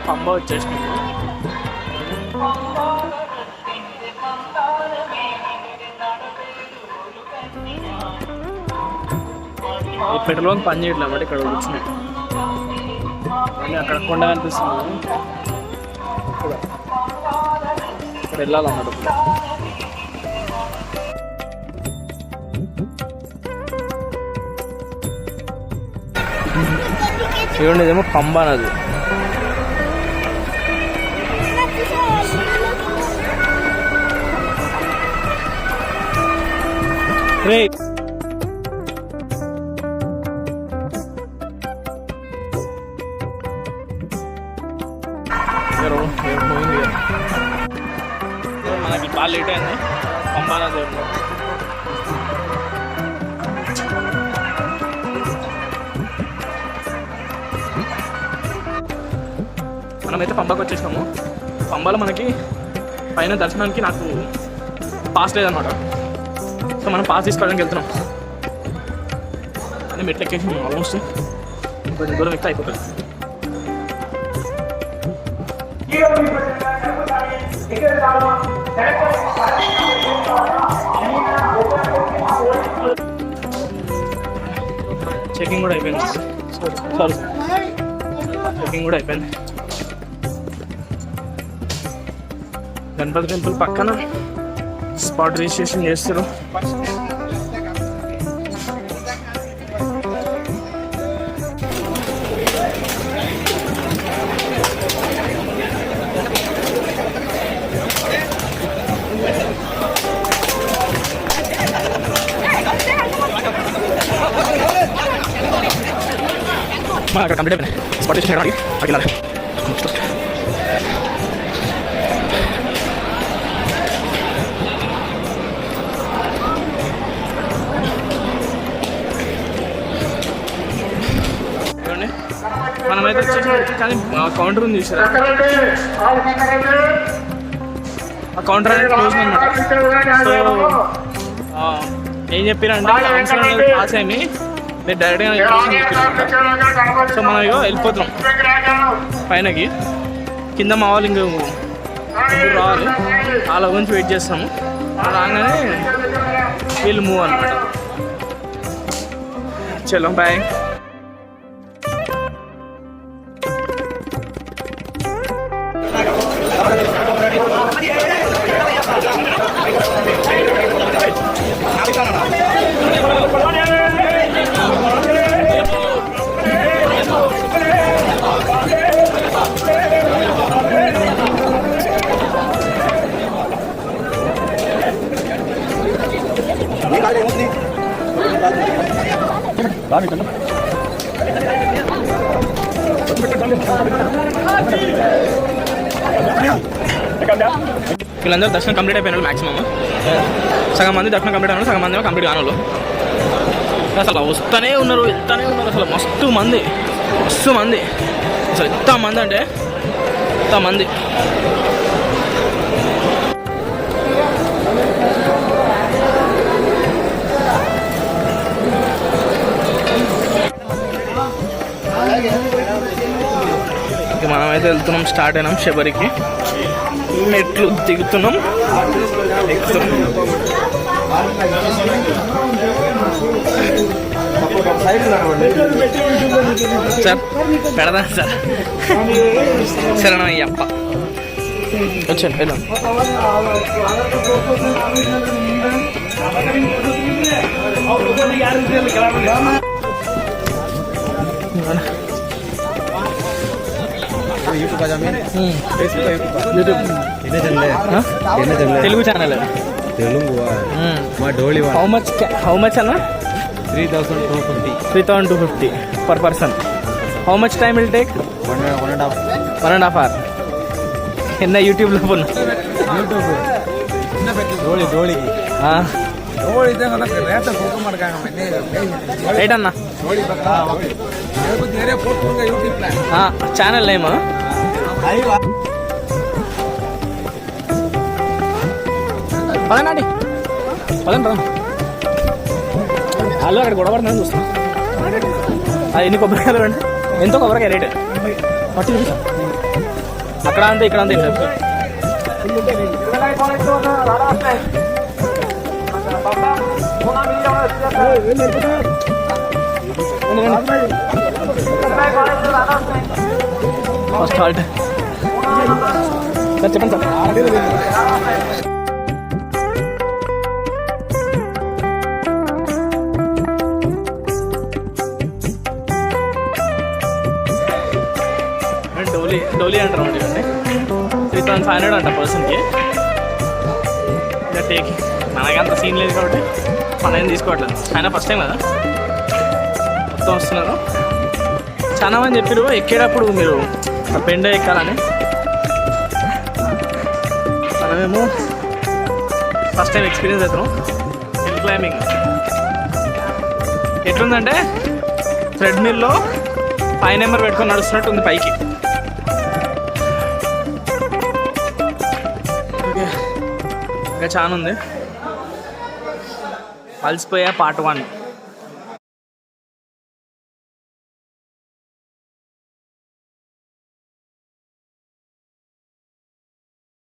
పంబ వచ్చేసినాము. ఈ petrol bunk పని చేయట్లేదు అన్నమాట. ఇక్కడ వచ్చినాయి అక్కడ కొండ కనిపిస్తుంది. ఇక్కడ వెళ్ళాలన్నమాట. చూడండి, ఇదేమో పంబ నది. రే మనకి బాగా లేట్ అయింది. పంబా నది మనమైతే పంబాకి వచ్చేసాము. పంబాలో మనకి పైన దర్శనానికి నాకు పాస్ లేదన్నమాట. సో మనం పాస్ తీసుకోవడానికి వెళ్తున్నాం. అని మెట్లు ఎక్కేసి ఆల్మోస్ట్ కొంచెం దూరం ఎక్కితే అయిపోతుంది. చెకింగ్ కూడా అయిపోయింది. సారీ, చెకింగ్ కూడా అయిపోయింది. గణపతి టెంపుల్ పక్కన స్పాట్ రిజిస్ట్రేషన్ చేస్తారు. అక్కడ కంప్లీట్ అయిపోయినాయి. స్పాట్ రిజిస్ట్రేషన్ చేయడానికి అక్కడికి వెళ్ళాలి. మనమైతే వచ్చేసి కానీ కౌంటర్ ఉంది చూసారా, ఆ కౌంటర్ అనేది క్లోజ్ అనమాట. సో ఏం చెప్పారంటే అవసరం అనేది పాస్ అయ్యి మీరు డైరెక్ట్గా చెప్పారనమాట. సో మనం ఇగో వెళ్ళిపోతున్నాం పైనకి. కింద మా వాళ్ళు ఇంక రావాలి, వాళ్ళ గురించి వెయిట్ చేస్తాము. రాగానే వీళ్ళు మూవ్ అనమాట. చలో బాయ్. వీళ్ళందరూ దర్శనం కంప్లీట్ అయిపోయిన వాళ్ళు మ్యాక్సిమమ్. సగం మంది దర్శనం కంప్లీట్ అయిన, సగం మంది కంప్లీట్ కాని వాళ్ళు. అసలు వస్తూనే ఉన్నారు, వెళ్తూనే ఉన్నారు. అసలు మస్తు మంది అసలు ఎంత మంది అంటే ఎంత మంది. మనమైతే వెళ్తున్నాం, స్టార్ట్ అయినాం శబరికి. మెట్లు దిగుతున్నాం, ఎక్కుతున్నాం. Sir పెడదా sir, శరణయ్యప్ప. వచ్చాను వెళ్దాం. తెలుగు ఛానల్, హౌ మచ్ అన్న? 3250 per person. How much time will take? One and a half hour. என்ன யூடியூப்ல போணும்? రైట్ అన్న. ఛానల్ నేమ్ పదండి, పదండి. వాళ్ళు అక్కడ గొడవ పడుతుందని చూస్తాం. ఎన్ని కొబ్బరికాయలు అండి? ఎంతో కొబ్బరికాయ రేటు? 40 రూపీస్. అక్కడ అంతే ఇక్కడ అంతే ఇట్లా ఫస్ట్ హాల్ట్ సార్ చెప్పండి సార్. డోలీ అంటారు అండి 3500 అంట పర్సన్కి. ఇంకా టేక్ మనకంత సీన్ లేదు కాబట్టి మనం ఏం తీసుకోవట్లేదు. ఆయన ఫస్ట్ టైం కదా మొత్తం వస్తున్నారు. చాలా మంది చెప్పారు ఎక్కేటప్పుడు మీరు బెండ ఎక్కాలని. మనమేమో ఫస్ట్ టైం ఎక్స్పీరియన్స్ అవుతున్నాం. హిల్ క్లైంబింగ్ ఎట్లుందంటే థ్రెడ్మిల్లో 5 నెంబర్ పెట్టుకొని నడుస్తున్నట్టు ఉంది పైకి. ఇంకా చాలా ఉంది. అలసిపోయా పార్ట్ 1.